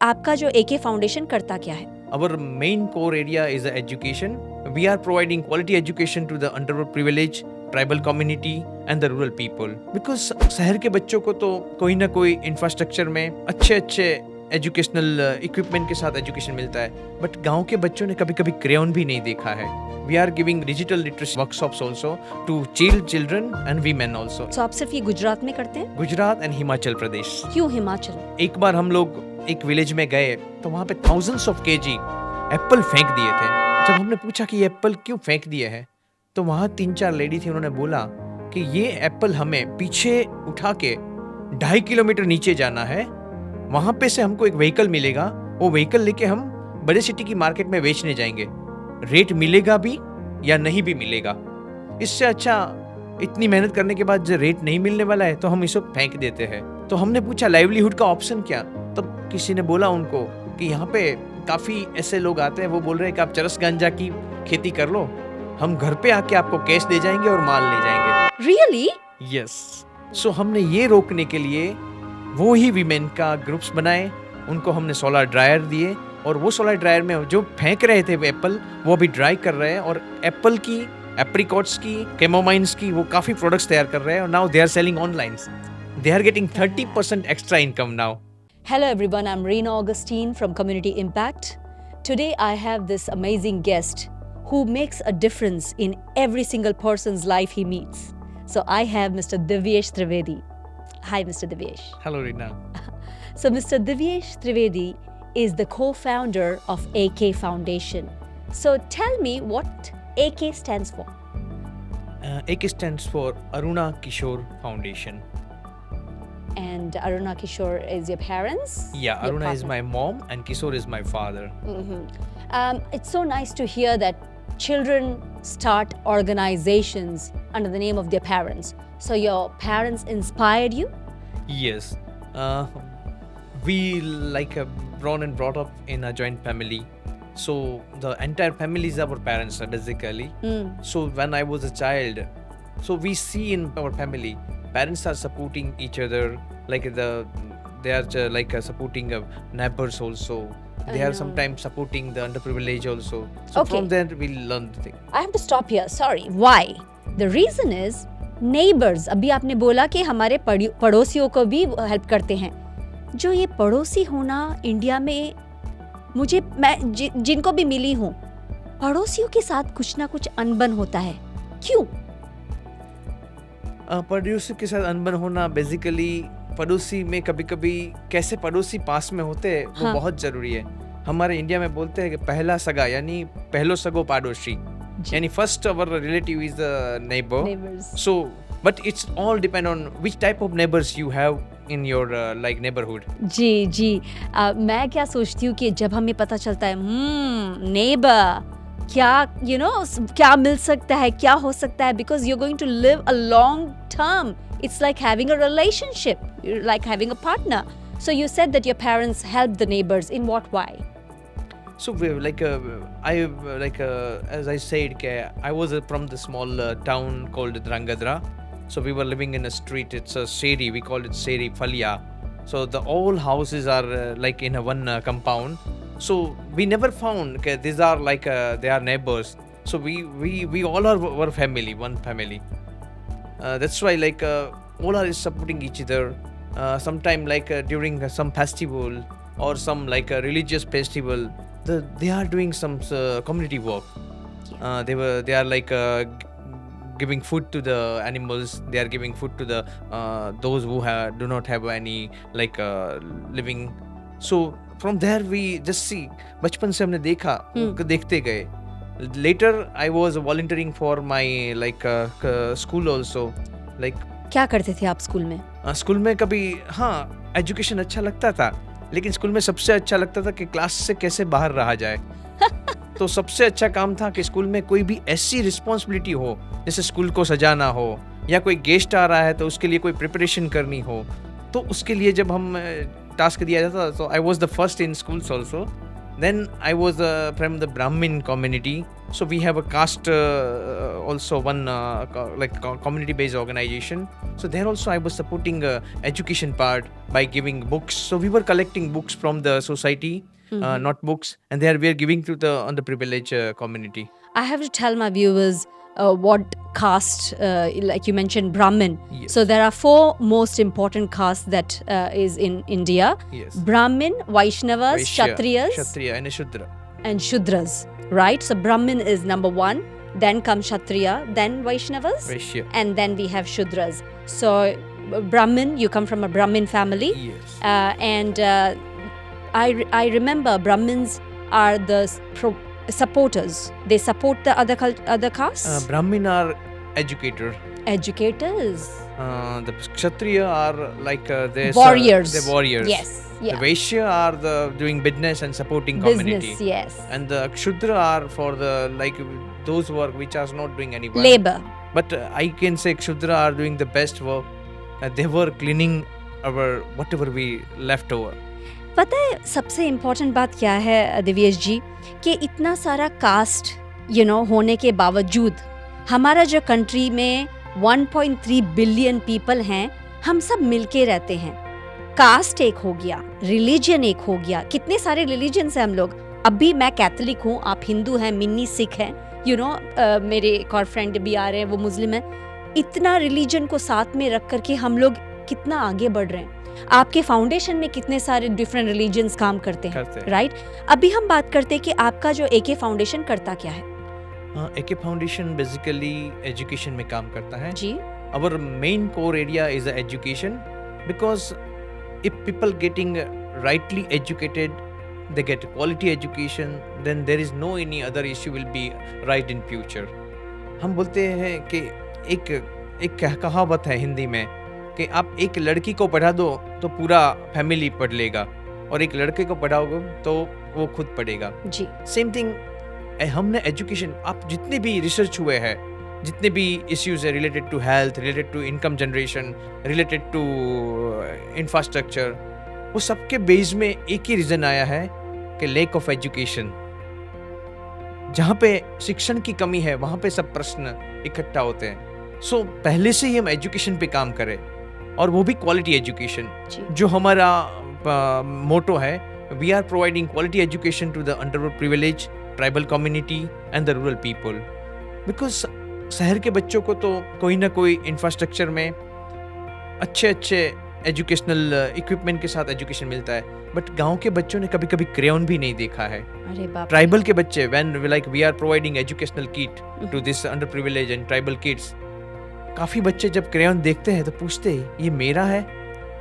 आपका जो एके फाउंडेशन करता क्या है? Our main core area is the education. We are providing quality education to the underprivileged, tribal community and the rural people. Because शहर के बच्चों को तो कोई ना कोई इंफ्रास्ट्रक्चर में अच्छे एजुकेशनल इक्विपमेंट के साथ एजुकेशन मिलता है, बट गांव के बच्चों ने कभी कभी क्रेयॉन भी नहीं देखा है. We are giving digital literacy workshops also to children and women also. तो आप सिर्फ ये गुजरात में करते हैं? गुजरात एंड हिमाचल प्रदेश. क्यों हिमाचल? एक बार हम लोग एक विलेज में गए तो वहाँ पे थाउजेंड्स ऑफ केजी एप्पल फेंक दिए थे. जब हमने पूछा कि ये एप्पल क्यों फेंक दिए हैं, तो वहाँ 3-4 लेडी थी, उन्होंने बोला कि ये एप्पल हमें पीछे उठा के 2.5 किलोमीटर नीचे जाना है, वहाँ पे से हमको एक व्हीकल मिलेगा, वो व्हीकल लेके हम बड़े सिटी की मार्केट में बेचने जाएंगे, रेट मिलेगा भी या नहीं भी मिलेगा, इससे अच्छा इतनी मेहनत करने के बाद जो रेट नहीं मिलने वाला है तो हम इसको फेंक देते हैं. तो हमने पूछा लाइवलीहुड का ऑप्शन क्या, तब किसी ने बोला उनको कि यहाँ पे काफ़ी ऐसे लोग आते हैं, वो बोल रहे हैं कि आप चरस गांजा की खेती कर लो, हम घर पे आके आपको कैश दे जाएंगे और माल ले जाएंगे. रियली? यस. सो हमने ये रोकने के लिए वो ही वीमेन का ग्रुप्स बनाए, उनको हमने सोलर ड्रायर दिए और वो सोलर ड्रायर में जो फेंक रहे थे वो एप्पल, वो अभी ड्राई कर रहे हैं और एप्पल की, एप्रिकॉट्स की, कैमोमाइन्स की वो काफ़ी प्रोडक्ट्स तैयार कर रहे हैं और now they are selling online. They are getting 30% extra income now. Hello everyone, I'm Reena Augustine from Community Impact. Today I have this amazing guest who makes a difference in every single person's life he meets. So I have Mr. Divyesh Trivedi. Hi Mr. Divyesh. Hello Rina. So Mr. Divyesh Trivedi is the co-founder of AK Foundation. So tell me what AK stands for. AK stands for Aruna Kishore Foundation. And Aruna Kishore is your parents? Yeah, Your Aruna is partner. my mom and Kishore is my father. It's so nice to hear that children start organizations under the name of their parents. So your parents inspired you? Yes. We born and brought up in a joint family. So the entire family is our parents basically. So when I was a child, so we see in our family, parents are supporting each other, they are supporting neighbors also. They are sometimes supporting the underprivileged also. So Okay. from there we learn the thing. I have to stop here. Sorry. Why? The reason is neighbors. अभी आपने बोला कि हमारे पड़ोसियों को भी help करते हैं. जो ये पड़ोसी होना इंडिया में, मैं जिनको भी मिली हूँ, पड़ोसियों के साथ कुछ ना कुछ अनबन होता है. क्यों? पड़ोसी के साथ अनबन होना बेसिकली, पड़ोसी में कभी कभी कैसे पड़ोसी पास में होते हैं वो हाँ. बहुत जरूरी है. हमारे इंडिया में बोलते हैं कि पहला सगा यानी पहलो सगो पड़ोसी, यानी first our relative is the neighbour. Neighbors. So but it's all depend on which type of neighbours you have in your neighbourhood. जी. मैं क्या सोचती हूँ कि जब हमें पता चलता है नेबर क्या क्या मिल सकता है, क्या हो सकता है, because you are going to live a long term. It's like having a relationship, like having a partner. So you said that your parents help the neighbours. In what why? So as I said, I was from the small town called Drangadra. So we were living in a street. It's a Seri. We called it Seri Falia. So the all houses are like in a one compound. So we never found these are they are neighbors. So we all are were family, one family. That's why all are supporting each other. Sometime during some festival or some a religious festival, they are doing some community work. They are giving food to the animals. They are giving food to the those who do not have any living. So from there we just see. बचपन से हमने देखा, देखते गए. Later I was volunteering for my school also. क्या करते थे आप स्कूल में? स्कूल में कभी एजुकेशन अच्छा लगता था, लेकिन स्कूल में सबसे अच्छा लगता था कि क्लास से कैसे बाहर रहा जाए. तो सबसे अच्छा काम था कि स्कूल में कोई भी ऐसी रिस्पॉन्सिबिलिटी हो, जैसे स्कूल को सजाना हो या कोई गेस्ट आ रहा है तो उसके लिए कोई प्रिपरेशन करनी हो, तो उसके लिए जब हम टास्क दिया जाता था, तो I was the first in schools also Then I was from the Brahmin community, so we have a caste also one community-based organization. So there also I was supporting education part by giving books. So we were collecting books from the society, not books, and there we are giving to the underprivileged community. I have to tell my viewers what caste, like you mentioned, Brahmin. Yes. So there are 4 most important castes that is in India. Yes. Brahmin, Vaishnavas, Vaishya, Kshatriyas, Kshatriya and Shudra. and Shudras. Right? So Brahmin is number 1. Then comes Kshatriya, then Vaishnavas, Vaishya. and then we have Shudras. So Brahmin, you come from a Brahmin family. Yes. And I remember Brahmins are the supporters. They support the other castes. Brahmin are educator. Educators. The Kshatriya are like Warriors. They're warriors. Yes. Yeah. The Vaishya are the doing business and supporting community. Business. Yes. And the Kshudra are for the like those work which are not doing any work. Labor. But I can say Kshudra are doing the best work. They were cleaning our whatever we left over. पता है सबसे important बात क्या है दिव्येश जी, कि इतना सारा cast होने के बावजूद हमारा जो कंट्री में 1.3 बिलियन पीपल हैं, हम सब मिलके रहते हैं. कास्ट एक हो गया, रिलीजन एक हो गया, कितने सारे रिलीजन्स हैं हम लोग. अभी मैं कैथलिक हूँ, आप हिंदू हैं, मिन्नी सिख हैं, मेरे एक और फ्रेंड भी आ रहे हैं, वो मुस्लिम हैं. इतना रिलीजन को साथ में रख करके हम लोग कितना आगे बढ़ रहे हैं. आपके फाउंडेशन में कितने सारे डिफरेंट रिलीजन्स काम करते हैं, राइट? अभी हम बात करते हैं कि आपका जो एके फाउंडेशन करता क्या है. एके फाउंडेशन बेसिकली एजुकेशन में काम करता है जी. Our main core area is education, because if people getting rightly educated, they get quality education, then there is no any other issue will be right in future. हम बोलते हैं कि एक कहावत है हिंदी में कि आप एक लड़की को पढ़ा दो तो पूरा फैमिली पढ़ लेगा, और एक लड़के को पढ़ाओगे तो वो खुद पढ़ेगा. जी. सेम थिंग हमने एजुकेशन, आप जितने भी रिसर्च हुए हैं, जितने भी इश्यूज है related to health, related to income generation, related to infrastructure, वो सबके बेस में एक ही रीजन आया है कि लैक ऑफ एजुकेशन. जहाँ पे शिक्षण की कमी है वहाँ पे सब प्रश्न इकट्ठा होते हैं. सो पहले से ही हम एजुकेशन पे काम करें, और वो भी क्वालिटी एजुकेशन. जो हमारा मोटो है, we are providing quality education to the under privilege tribal community and the rural people. Because शहर के बच्चों को तो कोई ना कोई इंफ्रास्ट्रक्चर में अच्छे एजुकेशनल इक्विपमेंट के साथ एजुकेशन मिलता है, बट गांव के बच्चों ने कभी कभी क्रेयॉन भी नहीं देखा है. अरे बाप. ट्राइबल के बच्चे, when like we are providing educational kit to this under privilege and tribal kids, काफ़ी बच्चे जब क्रेयॉन देखते हैं तो पूछते हैं ये मेरा है,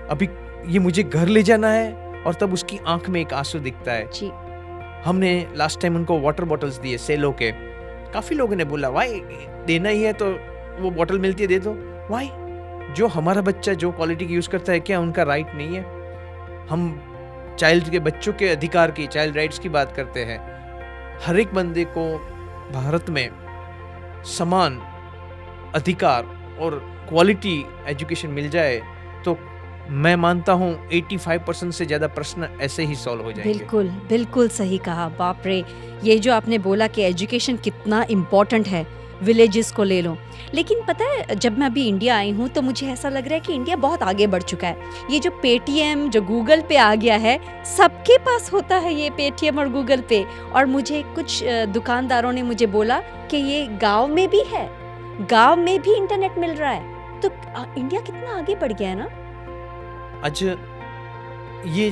अभी ये मुझे घर ले जाना है, और तब उसकी आंख में एक आंसू दिखता है. जी. हमने लास्ट टाइम उनको वाटर बॉटल्स दिए सेलो के. काफ़ी लोगों ने बोला वाई देना ही है तो वो बॉटल मिलती है दे दो. वाई? जो हमारा बच्चा जो क्वालिटी की यूज़ करता है, क्या उनका राइट नहीं है? हम चाइल्ड के बच्चों के अधिकार की, चाइल्ड राइट्स की बात करते हैं. हर एक बंदे को भारत में समान अधिकार और क्वालिटी एजुकेशन मिल जाए तो मैं मानता हूँ 85% से ज़्यादा प्रश्न ऐसे ही सॉल्व हो जाएंगे. बिल्कुल बिल्कुल सही कहा. बाप रे, ये जो आपने बोला कि एजुकेशन कितना इम्पोर्टेंट है, विलेजेस को ले लो. लेकिन पता है, जब मैं अभी इंडिया आई हूँ तो मुझे ऐसा लग रहा है कि इंडिया बहुत आगे बढ़ चुका है. ये जो पेटीएम, जो गूगल पे आ गया है, सबके पास होता है ये पेटीएम और गूगल पे. और मुझे कुछ दुकानदारों ने मुझे बोला कि ये गाँव में भी है, गाँव में भी इंटरनेट मिल रहा है. तो इंडिया कितना आगे बढ़ गया है ना. आज ये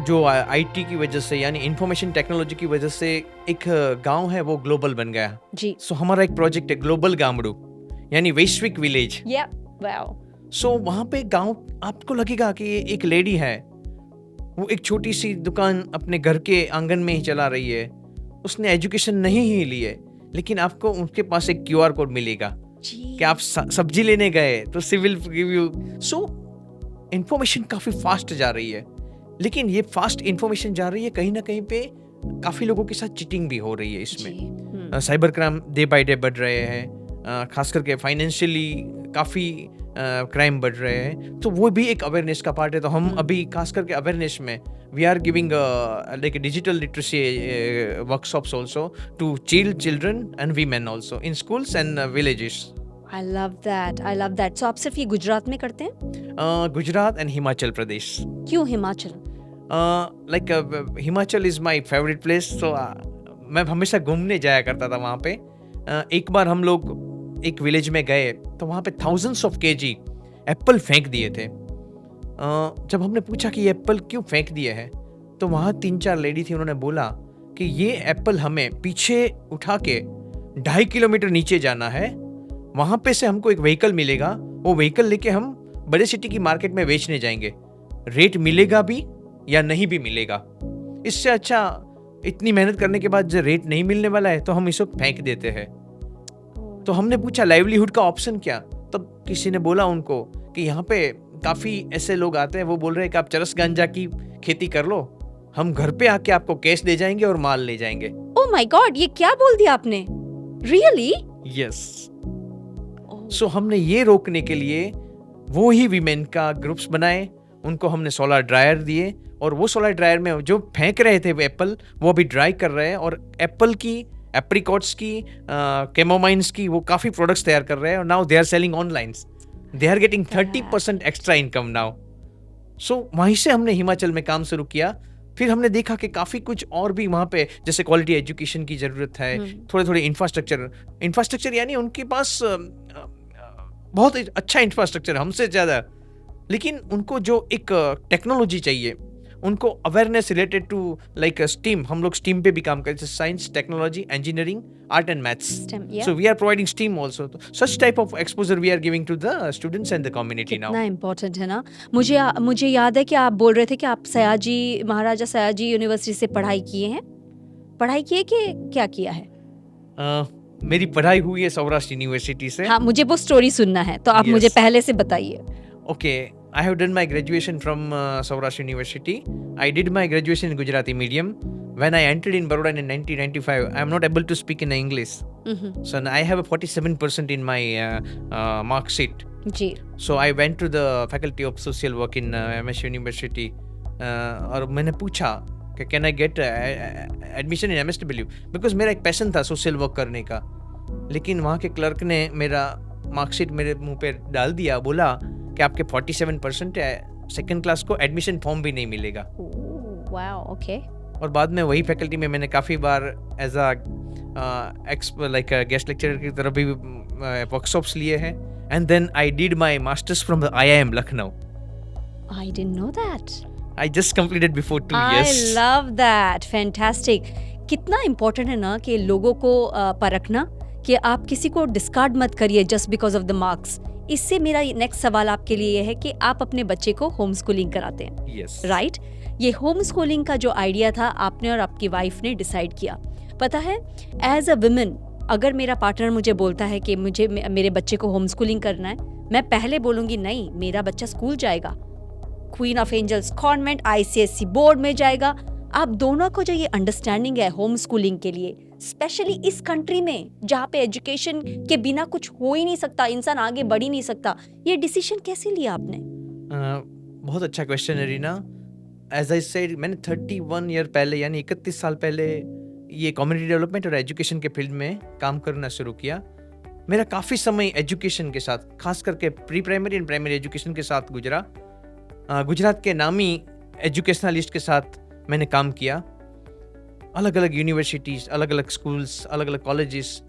जो आईटी की वजह से, यानी इंफॉर्मेशन टेक्नोलॉजी की वजह से, एक गांव है वो ग्लोबल बन गया. जी. सो हमारा एक प्रोजेक्ट है ग्लोबल गामड़ू, यानी वैश्विक विलेज. वाओ. सो वहाँ पे गांव आपको लगेगा कि ये एक लेडी है, वो एक छोटी सी दुकान अपने घर के आंगन में ही चला रही है, उसने एजुकेशन नहीं ही ली है, लेकिन आपको उनके पास एक क्यूआर कोड मिलेगा कि आप सब्जी लेने गए तो सिविल गिव यू. सो इंफॉर्मेशन काफ़ी फास्ट जा रही है, लेकिन ये फास्ट इंफॉर्मेशन जा रही है कहीं ना कहीं पे काफ़ी लोगों के साथ चीटिंग भी हो रही है. इसमें cyber crime day by day बढ़ रहे हैं. खास करके फाइनेंशियली काफ़ी क्राइम बढ़ रहे हैं, तो वो भी एक अवेयरनेस का पार्ट है। तो हम अभी खास करके अवेयरनेस में we are giving like digital literacy workshops also to children and women also in schools and villages. I love that, I love that. So आप सिर्फ ये गुजरात में करते हैं? गुजरात एंड हिमाचल प्रदेश। क्यों Himachal? Like Himachal is my favourite place, so मैं हमेशा घूमने जाया करता था वहाँ पे। एक बार हम लोग एक विलेज में गए तो वहाँ पे थाउजेंड्स ऑफ केजी एप्पल फेंक दिए थे। जब हमने पूछा कि ये एप्पल क्यों फेंक दिए हैं, तो वहाँ 3-4 लेडी थी, उन्होंने बोला कि ये एप्पल हमें पीछे उठा के 2.5 किलोमीटर नीचे जाना है, वहाँ पे से हमको एक व्हीकल मिलेगा, वो व्हीकल लेके हम बड़े सिटी की मार्केट में बेचने जाएंगे, रेट मिलेगा भी या नहीं भी मिलेगा, इससे अच्छा इतनी मेहनत करने के बाद जो रेट नहीं मिलने वाला है तो हम इसको फेंक देते हैं। तो हमने पूछा लाइवलीहुड का ऑप्शन क्या, तब किसी ने बोला उनको कि यहाँ पे काफ़ी ऐसे लोग आते हैं, वो बोल रहे हैं कि आप चरस गांजा की खेती कर लो, हम घर पे आके आपको कैश दे जाएंगे और माल ले जाएंगे। ओह माय गॉड, ये क्या बोल दिया आपने? रियली? यस। सो हमने ये रोकने के लिए वो ही वीमेन का ग्रुप्स बनाए, उनको हमने सोलर ड्रायर दिए और वो सोलर ड्रायर में जो फेंक रहे थे वो एप्पल, वो अभी ड्राई कर रहे हैं और एप्पल की, एप्रिकॉट्स की, कैमोमाइन्स की वो काफ़ी प्रोडक्ट्स तैयार कर रहे हैं और now they are selling online, they are getting 30% extra income now. So वहीं से हमने हिमाचल में काम शुरू किया। फिर हमने देखा कि काफ़ी कुछ और भी वहाँ पे जैसे क्वालिटी एजुकेशन की ज़रूरत है, थोड़े इंफ्रास्ट्रक्चर यानी उनके पास बहुत अच्छा इंफ्रास्ट्रक्चर हमसे ज़्यादा, लेकिन उनको जो एक टेक्नोलॉजी चाहिए, उनको awareness related to like STEAM, हम लोग स्टीम पे भी काम करते हैं, science, technology, engineering, art and maths. So we are providing STEAM also. Such type of exposure we are giving to the students and the community now. कितना important है ना। मुझे याद है कि आप बोल रहे थे कि आप सयाजी, महाराजा सयाजी यूनिवर्सिटी से पढ़ाई किए हैं। पढ़ाई किए कि क्या किया है? मेरी पढ़ाई हुई है सौराष्ट्र यूनिवर्सिटी से। हाँ, मुझे वो स्टोरी सुनना है, तो आप मुझे पहले से बताइए। Okay, I have done my graduation from Saurashtra University. I did my graduation in Gujarati medium. When I entered in Baroda in 1995, I am not able to speak in English. So I have a 47% in my mark sheet. Ji. So I went to the Faculty of Social Work in MS University. और मैंने पूछा कि can I get admission in MSW? Because मेरा एक passion था social work करने का, लेकिन वहाँ के क्लर्क ने मेरा मार्कशीट मेरे मुंह पे डाल दिया, बोला कि आपके 47% है, सेकंड क्लास को एडमिशन फॉर्म भी नहीं मिलेगा। Wow, okay. और बाद में वही फैकल्टी में मैंने काफ़ी बार as a like guest lecturer की तरफ भी वर्कशॉप्स लिए हैं, and then I did my masters from the IIM Lucknow. I didn't know that. I just completed before 2 years. years. I love that, fantastic. कितना इम्पोर्टेंट है ना कि लोगों को परखना, कि आप किसी को डिस्कार्ड मत करिए just because of the marks. इससे मेरा नेक्स्ट सवाल आपके लिए है कि आप अपने बच्चे को होम स्कूलिंग कराते हैं, Yes. राइट? ये होम स्कूलिंग का जो आइडिया था, आपने और आपकी वाइफ ने डिसाइड किया। पता है, एज अ वुमेन, अगर मेरा पार्टनर मुझे बोलता है कि मुझे मेरे बच्चे को होम स्कूलिंग करना है, मैं पहले बोलूँगी नहीं, मेरा बच्चा स्कूल जाएगा, Queen of Angels Convent ICSE board में जाएगा। आप दोनों को जो ये अंडरस्टैंडिंग है होम स्कूलिंग के लिए, स्पेशली इस कंट्री में जहाँ पे एजुकेशन के बिना कुछ हो ही नहीं सकता, इंसान आगे बढ़ ही नहीं सकता, ये डिसीजन कैसे लिया आपने? बहुत अच्छा क्वेश्चन है रीना। एज आई सेड, मैंने 31 ईयर पहले यानी 31 साल पहले ये कम्युनिटी डेवलपमेंट और एजुकेशन के फील्ड में काम करना शुरू किया। मेरा काफ़ी समय एजुकेशन के साथ, खास करके pre primary and primary education के साथ गुजरा। गुजरात के नामी एजुकेशनलिस्ट के साथ मैंने काम किया, अलग अलग यूनिवर्सिटीज़, अलग अलग स्कूल्स, अलग अलग कॉलेजेस,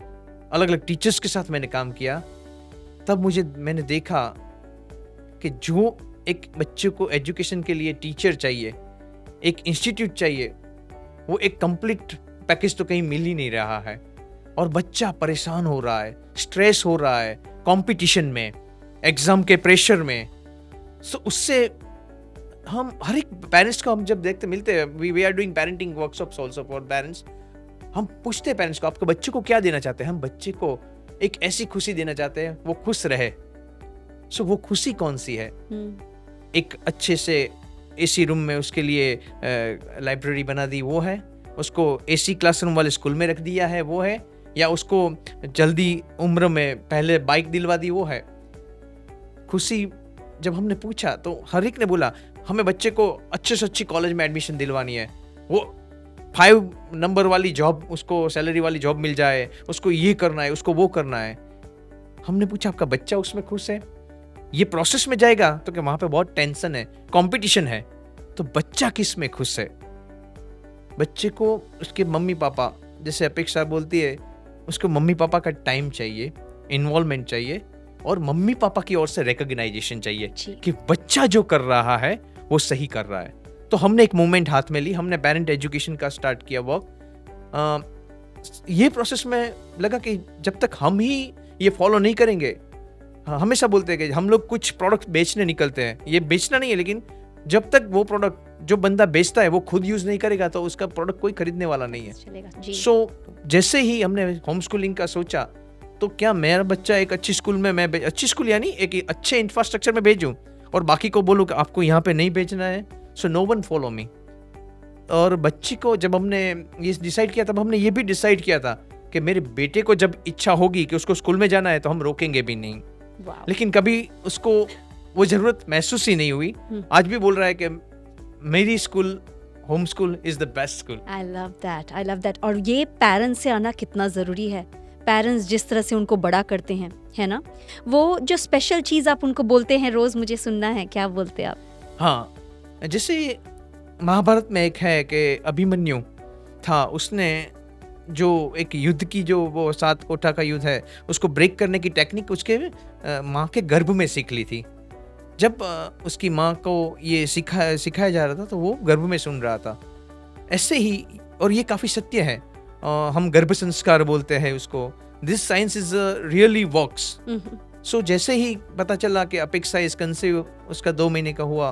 अलग अलग टीचर्स के साथ मैंने काम किया। तब मैंने देखा कि जो एक बच्चे को एजुकेशन के लिए टीचर चाहिए, एक इंस्टीट्यूट चाहिए, वो एक कंप्लीट पैकेज तो कहीं मिल ही नहीं रहा है, और बच्चा परेशान हो रहा है, स्ट्रेस हो रहा है कंपटीशन में, एग्ज़ाम के प्रेशर में। सो उससे हम हर एक पेरेंट्स को हम जब मिलते हैं, we are doing parenting workshops also for parents. हम पूछते हैं पेरेंट्स को, आपके बच्चे को क्या देना चाहते हैं? हम बच्चे को एक ऐसी खुशी देना चाहते हैं वो खुश रहे। सो वो खुशी कौन सी है? एक अच्छे से AC रूम में उसके लिए लाइब्रेरी बना दी, वो है। उसको AC क्लासरूम वाले स्कूल में रख दिया है, वो है। या उसको जल्दी उम्र में पहले बाइक दिलवा दी, वो है खुशी। जब हमने पूछा तो हर एक ने बोला हमें बच्चे को अच्छे से अच्छी कॉलेज में एडमिशन दिलवानी है, वो 5 नंबर वाली जॉब, उसको सैलरी वाली जॉब मिल जाए, उसको ये करना है, उसको वो करना है। हमने पूछा आपका बच्चा उसमें खुश है? ये प्रोसेस में जाएगा तो क्या वहां पे बहुत टेंशन है, कंपटीशन है, तो बच्चा किस में खुश है? बच्चे को उसके मम्मी पापा, जैसे अपेक्षा बोलती है, उसको मम्मी पापा का टाइम चाहिए, इन्वॉल्वमेंट चाहिए, और मम्मी पापा की ओर से रिकॉग्नाइजेशन चाहिए कि बच्चा जो कर रहा है वो सही कर रहा है। तो हमने एक मूवमेंट हाथ में ली, हमने पेरेंट एजुकेशन का स्टार्ट किया वर्क। ये प्रोसेस में लगा कि जब तक हम ही ये फॉलो नहीं करेंगे, हमेशा बोलते हैं कि हम लोग कुछ प्रोडक्ट बेचने निकलते हैं, ये बेचना नहीं है, लेकिन जब तक वो प्रोडक्ट जो बंदा बेचता है वो खुद यूज नहीं करेगा तो उसका प्रोडक्ट कोई खरीदने वाला नहीं है। सो जैसे ही हमने होम स्कूलिंग का सोचा, तो क्या मेरा बच्चा एक अच्छी स्कूल में, मैं अच्छी स्कूल यानी एक अच्छे इंफ्रास्ट्रक्चर में भेजूं और बाकी को बोलूं कि आपको यहाँ पे नहीं भेजना है, so no one follow me. और बच्ची को जब हमने ये डिसाइड किया, तब हमने ये भी डिसाइड किया था कि मेरे बेटे को जब इच्छा होगी कि उसको स्कूल में जाना है तो हम रोकेंगे भी नहीं। लेकिन कभी उसको वो जरूरत महसूस ही नहीं हुई। आज भी बोल रहा है कि मेरी school, home school is the best school. I love that. और ये पेरेंट्स से आना कितना जरूरी है। पेरेंट्स जिस तरह से उनको बड़ा करते हैं, है ना, वो जो स्पेशल चीज आप उनको बोलते हैं रोज, मुझे सुनना है, क्या बोलते हैं आप? हाँ, जैसे महाभारत में एक है कि अभिमन्यु था, उसने जो एक युद्ध की, जो वो 7 कोठा का युद्ध है, उसको ब्रेक करने की टेक्निक उसके माँ के गर्भ में सीख ली थी। जब उसकी माँ को ये सिखाया जा रहा था तो वो गर्भ में सुन रहा था। ऐसे ही, और ये काफ़ी सत्य है, हम गर्भ संस्कार बोलते हैं उसको। This science is really works. So जैसे ही पता चला कि अपेक्षा इज कंसीव, उसका 2 महीने का हुआ,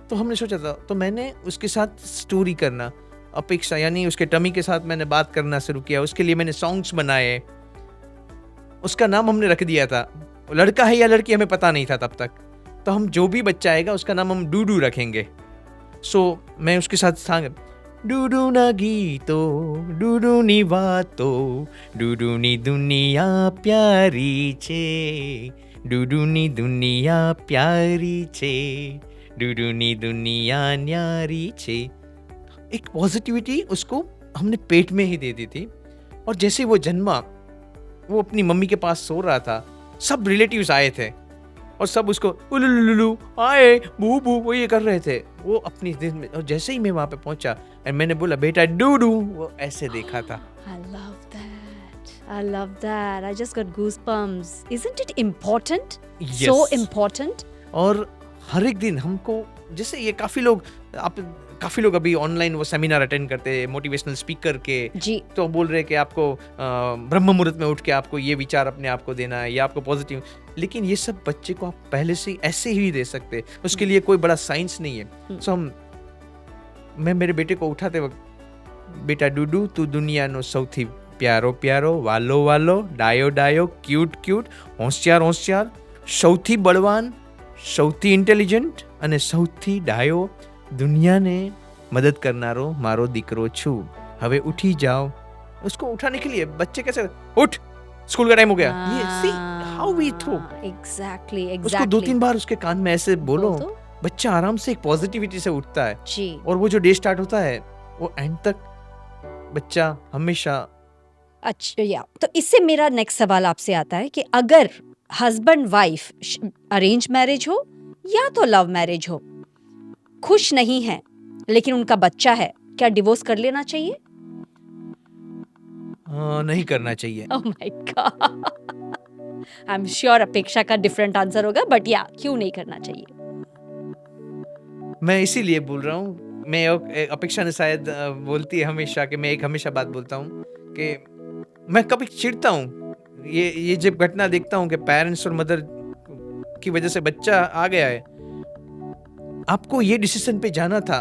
तो हमने सोचा था, तो मैंने उसके साथ स्टोरी करना, अपेक्षा यानी उसके टमी के साथ मैंने बात करना शुरू किया। उसके लिए मैंने सॉन्ग्स बनाए, उसका नाम हमने रख दिया था, लड़का है या लड़की हमें पता नहीं था तब तक, तो हम जो भी बच्चा आएगा उसका नाम हम डूडू रखेंगे। सो मैं उसके साथ सांग, डूडू ना गीतो डूडू नी बातो डूडू नी दुनिया प्यारी छे, डूडू नी दुनिया प्यारी छे, डूडू नी दुनिया न्यारी छे। एक पॉजिटिविटी उसको हमने पेट में ही दे दी थी। और जैसे वो जन्मा, वो अपनी मम्मी के पास सो रहा था, सब रिलेटिव्स आए थे और सब उसको उलुलुलु आए बू बू वो ये कर रहे थे, वो अपनी दिन में। और जैसे ही मैं वहां पे पहुंचा और मैंने बोला बेटा डूडू, वो ऐसे देखा था। I love that. I just got goosebumps. Isn't it important? Yes. So important. और हर एक दिन हमको, जैसे ये काफी लोग अभी ऑनलाइन वो सेमिनार अटेंड करते हैं मोटिवेशनल स्पीकर के जी, तो बोल रहे हैं कि आपको ब्रह्म मुहूर्त में उठ के आपको ये विचार अपने आप को देना है, या आपको पॉजिटिव। लेकिन ये सब बच्चे को आप पहले से ऐसे ही दे सकते हैं, उसके लिए कोई बड़ा साइंस नहीं है। सो मैं मेरे बेटे को उठाते वक्त, बेटा डूडू तू दुनिया नो सौथी प्यारो प्यारो, वालो वालो, डायो डायो, क्यूट क्यूट, होशियार होशियार, સૌથી બળવાન, સૌથી ઇન્ટેલિજન્ટ અને સૌથી ડાયો દુનિયાને મદદ કરનારો મારો દીકરો છું, હવે ઉઠી જાઓ। उसको उठाने के लिए बच्चे कैसे, उठ स्कूल का टाइम हो गया, ये see how we throw. Exactly उसको 2-3 बार उसके कान में ऐसे बोलो, बच्चा आराम से एक पॉजिटिविटी से उठता है जी। और वो जो डे स्टार्ट होता है वो एंड तक बच्चा हमेशा। अच्छा, या तो इससे मेरा नेक्स्ट सवाल आपसे आता है कि अगर हस्बैंड वाइफ अरेंज मैरिज हो या तो लव मैरिज हो, खुश नहीं है लेकिन उनका बच्चा है, क्या डिवोर्स कर लेना चाहिए? नहीं करना चाहिए। Oh my God, I am sure अपेक्षा का डिफरेंट आंसर होगा, बट या क्यों नहीं करना चाहिए? मैं इसीलिए बोल रहा हूँ, मैं अपेक्षा ने शायद बोलती है हमेशा कि मैं एक हमेशा बात बोलता हूँ कि मैं कभी चिढ़ता हूँ, ये जब घटना देखता हूँ कि पेरेंट्स और मदर की वजह से बच्चा आ गया है, आपको ये डिसीजन पे जाना था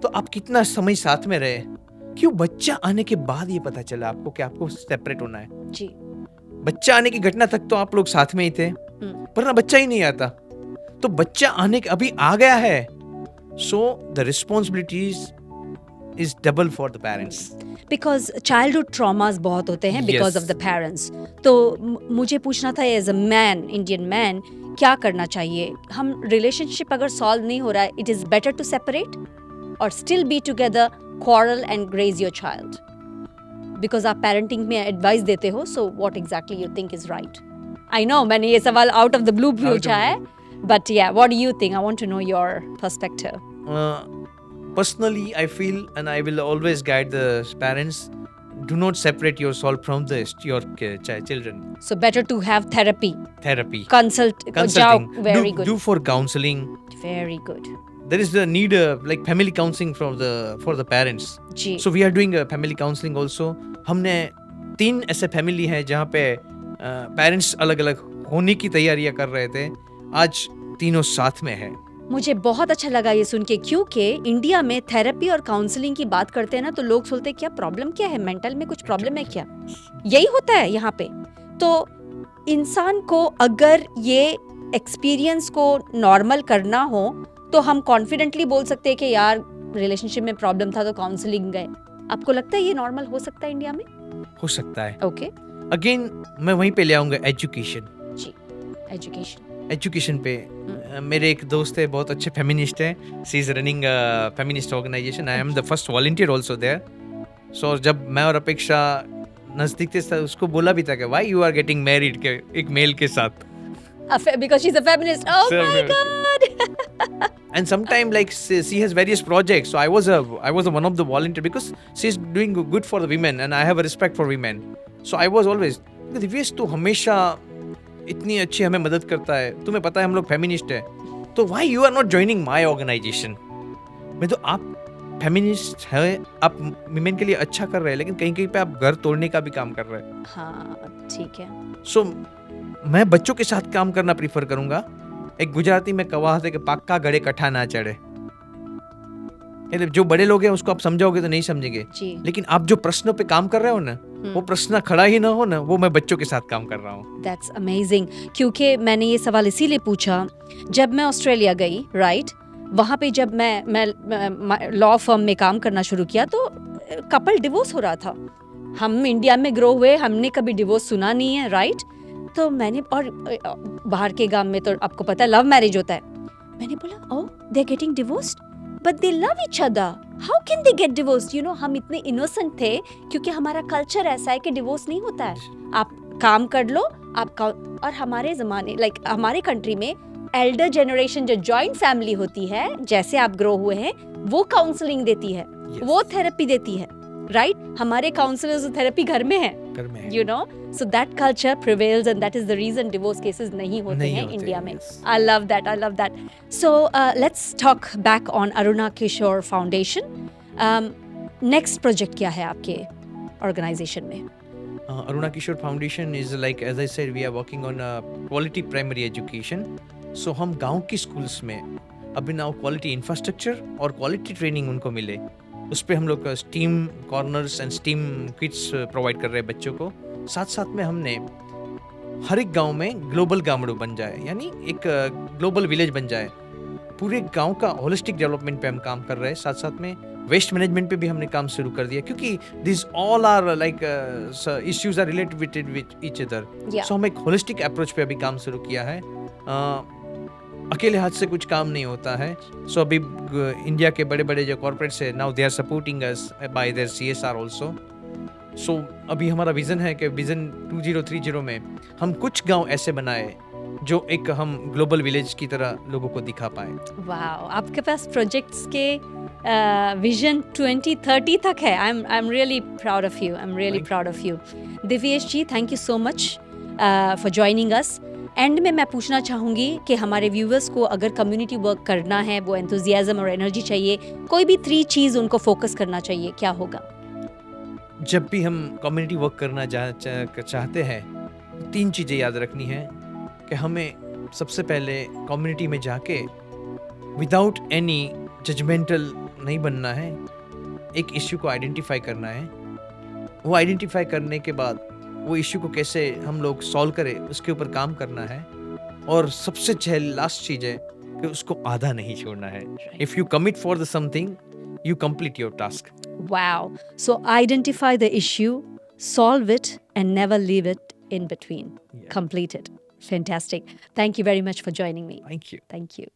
तो आप कितना समय साथ में रहे, क्यों बच्चा आने के बाद ये पता चला आपको कि आपको सेपरेट होना है जी। बच्चा आने की घटना तक तो आप लोग साथ में ही थे, पर ना बच्चा ही नहीं आता, तो बच्चा आने के अभी आ गया है, so the responsibilities is double for the parents. Because childhood traumas बहुत होते हैं because Yes. Of the parents. तो मुझे पूछना था as a man, Indian man, क्या करना चाहिए? हम रिलेशनशिप अगर सॉल्व नहीं हो रहा है, it is better to separate और still be together, quarrel and raise your child? Because आप पेरेंटिंग में एडवाइस देते हो, so what exactly you think is right? I know मैंने ये सवाल आउट ऑफ द ब्लू पूछा है, but yeah, what do you think? I want to know your perspective. Personally, I feel, and I will always guide the parents, do not separate yourself from your children. So better to have therapy, Therapy, consulting. consulting. Very do, good. do for counseling. Very good. There is the need like family counseling for the parents. जी. So we are doing family counseling also. हमने 3 ऐसे family हैं जहाँ पे parents अलग अलग होने की तैयारियां कर रहे थे, आज तीनों साथ में है. मुझे बहुत अच्छा लगा ये सुन के, क्योंकि इंडिया में थेरेपी और काउंसलिंग की बात करते हैं ना, तो लोग सोचते हैं क्या प्रॉब्लम क्या है, मेंटल में कुछ प्रॉब्लम है क्या? यही होता है यहाँ पे. तो इंसान को अगर ये एक्सपीरियंस को नॉर्मल करना हो तो हम कॉन्फिडेंटली बोल सकते हैं कि यार रिलेशनशिप में प्रॉब्लम था तो काउंसलिंग गए. आपको लगता है ये नॉर्मल हो सकता है इंडिया में? हो सकता है. ओके. अगेन मैं वहीं पे ले आऊंगा एजुकेशन. जी, एजुकेशन. एजुकेशन पे मेरे एक दोस्त है, बहुत अच्छे फेमिनिस्ट है. She is running feminist organisation. I am the first volunteer also there. So जब मैं और अपेक्षा नजदीक थे, उसको बोला भी था कि why you are getting married के एक मेल के साथ. Because she's a feminist. Oh So, my God. And sometime like she has various projects, so I was one of the volunteer because she's doing good for the women and I have a respect for women. So I was always, Divyesh तू हमेशा इतनी अच्छी हमें मदद करता है, तुम्हें पता है हम लोग फेमिनिस्ट है, तो why you are not joining my organization? मैं तो, आप फेमिनिस्ट है, आप women के लिए अच्छा कर रहे हैं, लेकिन कहीं कहीं पे आप घर तोड़ने का भी काम कर रहे हैं. हाँ, ठीक है. So मैं बच्चों के साथ काम करना प्रीफर करूंगा. एक गुजराती में कहावत है कि पाक्का गड़े कट्ठा ना चढ़े. जो बड़े लोग हैं उसको आप समझाओगे तो नहीं समझेंगे, लेकिन आप जो प्रश्नों पे काम कर रहे हो ना, वो प्रश्न खड़ा ही ना हो ना, वो मैं बच्चों के साथ काम कर रहा हूँ. That's amazing. क्योंकि मैंने ये सवाल इसीलिए पूछा, जब मैं ऑस्ट्रेलिया गई, राइट, वहाँ पे जब मैं लॉ फर्म में काम करना शुरू किया तो कपल डिवोर्स हो रहा था. हम इंडिया में ग्रो हुए, हमने कभी डिवोर्स सुना नहीं है, राइट. तो मैंने, और बाहर के गांव में तो आपको पता है लव मैरिज होता है. मैंने बोला, oh they are getting divorced but they love each other, how can they get divorced? You know, हम इतने इनोसेंट थे क्योंकि हमारा कल्चर ऐसा है कि डिवोर्स नहीं होता है, आप काम कर लो आपका. और हमारे जमाने, लाइक हमारे कंट्री में एल्डर जनरेशन जो जॉइंट फैमिली होती है, जैसे आप ग्रो हुए हैं, वो काउंसलिंग देती है, वो थेरेपी देती है, राइट. हमारे काउंसलर्स थेरेपी घर में है, you know, so that culture prevails and that is the reason divorce cases नहीं होते हैं इंडिया में. I love that. So let's talk back on Aruna Kishore Foundation. Next project क्या है आपके organization में? Aruna Kishore Foundation is like, as I said, we are working on quality primary education. So हम गांव की schools में अभी now quality infrastructure और quality training उनको मिले, उस पर हम लोग STEAM corners and STEAM kits provide कर रहे हैं बच्चों को. साथ साथ में हमने हर एक गांव में ग्लोबल गामड़ू बन जाए, यानी एक ग्लोबल विलेज बन जाए. पूरे गांव का होलिस्टिक डेवलपमेंट पे हम काम कर रहे हैं. साथ साथ में वेस्ट मैनेजमेंट पे भी हमने काम शुरू कर दिया, क्योंकि this all are like issues are related with each other. So हम एक होलिस्टिक अप्रोच पे अभी काम शुरू किया है. अकेले हाथ से कुछ काम नहीं होता है. सो अभी इंडिया के बड़े बड़े जो कॉर्पोरेट्स है, now they are supporting us by their CSR also. So अभी हमारा विजन है कि विजन 2030 में हम कुछ गांव ऐसे बनाए जो एक हम ग्लोबल विलेज की तरह लोगों को दिखा पाए. वाओ, आपके पास प्रोजेक्ट्स के विजन 2030 तक है. I am really proud of you. Proud of you. Divyesh ji, thank you so much for joining us. End में मैं पूछना चाहूँगी कि हमारे व्यूवर्स को अगर कम्युनिटी वर्क करना है, वो एंथुजियाज्म और एनर्जी चाहिए, कोई भी 3 चीज़ उनको फोकस करना चाहिए, क्या होगा? जब भी हम कम्युनिटी वर्क करना चाहते हैं, 3 चीज़ें याद रखनी है कि हमें सबसे पहले कम्युनिटी में जाके विदाउट एनी जजमेंटल नहीं बनना है. एक इश्यू को आइडेंटिफाई करना है. वो आइडेंटिफाई करने के बाद वो इश्यू को कैसे हम लोग सॉल्व करें, उसके ऊपर काम करना है. और सबसे लास्ट चीज़ है कि उसको आधा नहीं छोड़ना है. If you commit for the something, you complete your task. Wow. So identify the issue, solve it, and never leave it in between. Yeah. Complete it. Fantastic. Thank you very much for joining me. Thank you. Thank you.